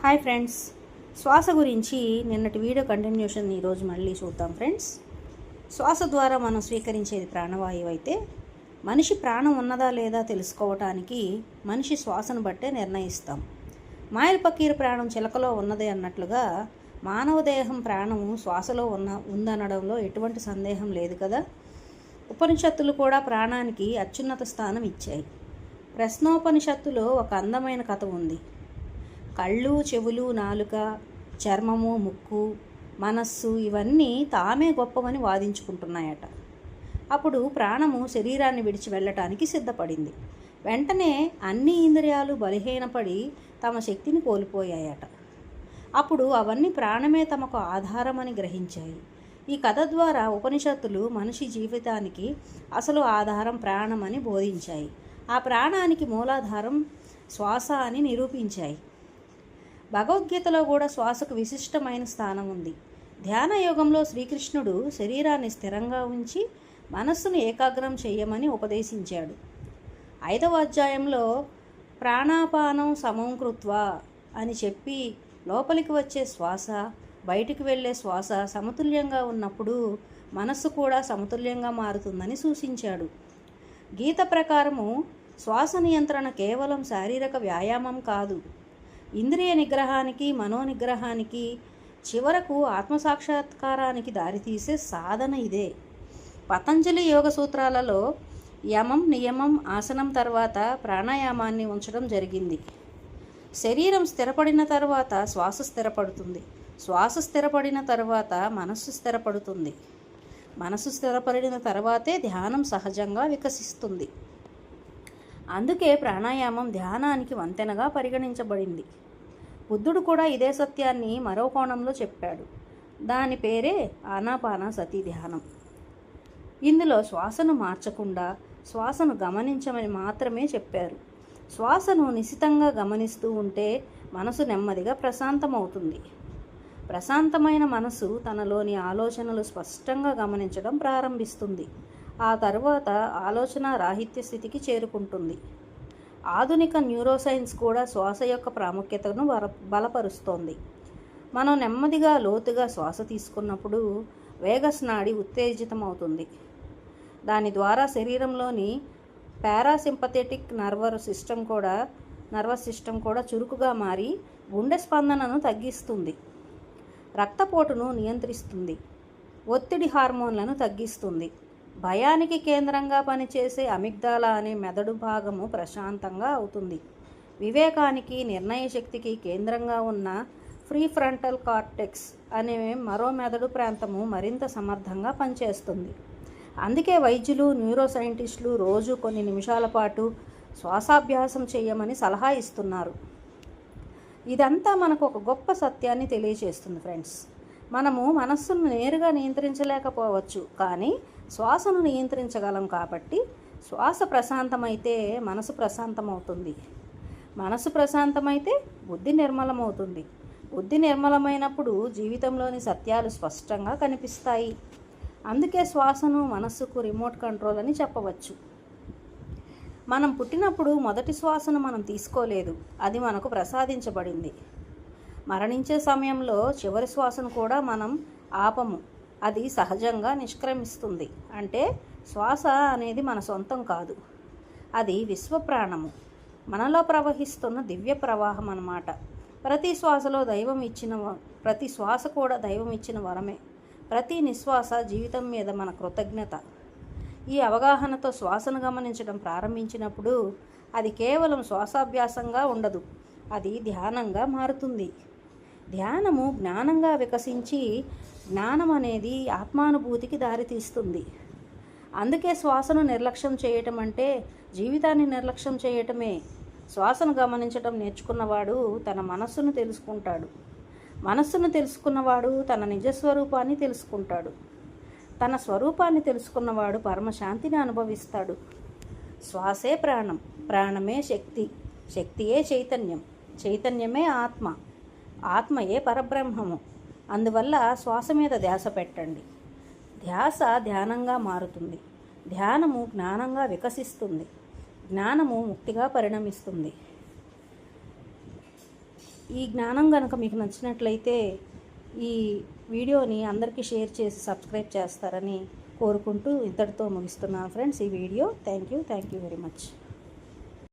Hi friends, శ్వాస గురించి నిన్నటి వీడియో కంటిన్యూషన్ ఈరోజు మళ్ళీ చూద్దాం ఫ్రెండ్స్. శ్వాస ద్వారా మనం స్వీకరించేది ప్రాణవాయువు అయితే మనిషి ప్రాణం ఉన్నదా లేదా తెలుసుకోవటానికి మనిషి శ్వాసను బట్టే నిర్ణయిస్తాం. మాయల్ పకీర్ ప్రాణం చిలకలో ఉన్నది అన్నట్లుగా మానవ దేహం ప్రాణము శ్వాసలో ఉందనడంలో ఎటువంటి సందేహం లేదు కదా. ఉపనిషత్తులు కూడా ప్రాణానికి అత్యున్నత స్థానం ఇచ్చాయి. ప్రశ్నోపనిషత్తులో ఒక అందమైన కథ ఉంది. కళ్ళు, చెవులు, నాలుక, చర్మము, ముక్కు, మనస్సు ఇవన్నీ తామే గొప్పవని వాదించుకుంటున్నాయట. అప్పుడు ప్రాణము శరీరాన్ని విడిచి వెళ్ళటానికి సిద్ధపడింది. వెంటనే అన్ని ఇంద్రియాలు బలహీనపడి తమ శక్తిని కోల్పోయాయట. అప్పుడు అవన్నీ ప్రాణమే తమకు ఆధారమని గ్రహించాయి. ఈ కథ ద్వారా ఉపనిషత్తులు మనిషి జీవితానికి అసలు ఆధారం ప్రాణమని బోధించాయి. ఆ ప్రాణానికి మూలాధారం శ్వాస అని నిరూపించాయి. భగవద్గీతలో కూడా శ్వాసకు విశిష్టమైన స్థానం ఉంది. ధ్యాన యోగంలో శ్రీకృష్ణుడు శరీరాన్ని స్థిరంగా ఉంచి మనస్సును ఏకాగ్రం చేయమని ఉపదేశించాడు. 5వ అధ్యాయంలో ప్రాణాపానం సమం కృత్వా అని చెప్పి లోపలికి వచ్చే శ్వాస, బయటికి వెళ్ళే శ్వాస సమతుల్యంగా ఉన్నప్పుడు మనస్సు కూడా సమతుల్యంగా మారుతుందని సూచించాడు. గీత ప్రకారము శ్వాస నియంత్రణ కేవలం శారీరక వ్యాయామం కాదు, ఇంద్రియ నిగ్రహానికి, మనోనిగ్రహానికి, చివరకు ఆత్మసాక్షాత్కారానికి దారితీసే సాధన ఇదే. పతంజలి యోగ సూత్రాలలో యమం, నియమం, ఆసనం తర్వాత ప్రాణాయామాన్ని ఉంచడం జరిగింది. శరీరం స్థిరపడిన తర్వాత శ్వాస స్థిరపడుతుంది. శ్వాస స్థిరపడిన తర్వాత మనస్సు స్థిరపడుతుంది. మనస్సు స్థిరపడిన తర్వాతే ధ్యానం సహజంగా వికసిస్తుంది. అందుకే ప్రాణాయామం ధ్యానానికి వంతెనగా పరిగణించబడింది. బుద్ధుడు కూడా ఇదే సత్యాన్ని మరో కోణంలో చెప్పాడు. దాని పేరే ఆనాపానసతి ధ్యానం. ఇందులో శ్వాసను మార్చకుండా శ్వాసను గమనించమని మాత్రమే చెప్పారు. శ్వాసను నిశితంగా గమనిస్తూ ఉంటే మనసు నెమ్మదిగా ప్రశాంతమవుతుంది. ప్రశాంతమైన మనసు తనలోని ఆలోచనలు స్పష్టంగా గమనించడం ప్రారంభిస్తుంది. ఆ తర్వాత ఆలోచన రాహిత్య స్థితికి చేరుకుంటుంది. ఆధునిక న్యూరోసైన్స్ కూడా శ్వాస యొక్క ప్రాముఖ్యతను బలపరుస్తోంది. మనం నెమ్మదిగా లోతుగా శ్వాస తీసుకున్నప్పుడు వేగస్ నాడి ఉత్తేజితమవుతుంది. దాని ద్వారా శరీరంలోని పారాసింపథెటిక్ నర్వస్ సిస్టమ్ కూడా చురుకుగా మారి గుండె స్పందనను తగ్గిస్తుంది, రక్తపోటును నియంత్రిస్తుంది, ఒత్తిడి హార్మోన్లను తగ్గిస్తుంది. భయానికి కేంద్రంగా పనిచేసే అమిగ్దాలా అనే మెదడు భాగము ప్రశాంతంగా అవుతుంది. వివేకానికి, నిర్ణయ శక్తికి కేంద్రంగా ఉన్న ఫ్రీ ఫ్రంటల్ కార్టెక్స్ అనే మరో మెదడు ప్రాంతము మరింత సమర్థంగా పనిచేస్తుంది. అందుకే వైద్యులు, న్యూరో సైంటిస్టులు రోజు కొన్ని నిమిషాల పాటు శ్వాసాభ్యాసం చేయమని సలహా ఇస్తున్నారు. ఇదంతా మనకు ఒక గొప్ప సత్యాన్ని తెలియజేస్తుంది ఫ్రెండ్స్. మనము మనస్సును నేరుగా నియంత్రించలేకపోవచ్చు, కానీ శ్వాసను నియంత్రించగలం. కాబట్టి శ్వాస ప్రశాంతమైతే మనసు ప్రశాంతమవుతుంది. మనసు ప్రశాంతమైతే బుద్ధి నిర్మలమవుతుంది. బుద్ధి నిర్మలమైనప్పుడు జీవితంలోని సత్యాలు స్పష్టంగా కనిపిస్తాయి. అందుకే శ్వాసను మనస్సుకు రిమోట్ కంట్రోల్ అని చెప్పవచ్చు. మనం పుట్టినప్పుడు మొదటి శ్వాసను మనం తీసుకోలేదు, అది మనకు ప్రసాదించబడింది. మరణించే సమయంలో చివరి శ్వాసను కూడా మనం ఆపము, అది సహజంగా నిష్క్రమిస్తుంది. అంటే శ్వాస అనేది మన సొంతం కాదు, అది విశ్వప్రాణము, మనలో ప్రవహిస్తున్న దివ్య ప్రవాహం అన్నమాట. ప్రతి శ్వాస కూడా దైవం ఇచ్చిన వరమే. ప్రతి నిశ్వాస జీవితం మీద మన కృతజ్ఞత. ఈ అవగాహనతో శ్వాసను గమనించడం ప్రారంభించినప్పుడు అది కేవలం శ్వాసాభ్యాసంగా ఉండదు, అది ధ్యానంగా మారుతుంది. ధ్యానము జ్ఞానంగా వికసించి జ్ఞానం అనేది ఆత్మానుభూతికి దారితీస్తుంది. అందుకే శ్వాసను నిర్లక్ష్యం చేయటం అంటే జీవితాన్ని నిర్లక్ష్యం చేయటమే. శ్వాసను గమనించడం నేర్చుకున్నవాడు తన మనస్సును తెలుసుకుంటాడు. మనస్సును తెలుసుకున్నవాడు తన నిజస్వరూపాన్ని తెలుసుకుంటాడు. తన స్వరూపాన్ని తెలుసుకున్నవాడు పరమశాంతిని అనుభవిస్తాడు. శ్వాసే ప్రాణం, ప్రాణమే శక్తి, శక్తియే చైతన్యం, చైతన్యమే ఆత్మ, ఆత్మయే పరబ్రహ్మము. అందువల్ల శ్వాస మీద ధ్యాస పెట్టండి. ధ్యాస ధ్యానంగా మారుతుంది. ధ్యానము జ్ఞానంగా వికసిస్తుంది. జ్ఞానము ముక్తిగా పరిణమిస్తుంది. ఈ జ్ఞానం కనుక మీకు నచ్చినట్లయితే ఈ వీడియోని అందరికీ షేర్ చేసి సబ్స్క్రైబ్ చేస్తారని కోరుకుంటూ ఇంతటితో ముగిస్తున్నాను ఫ్రెండ్స్ ఈ video. Thank you very much.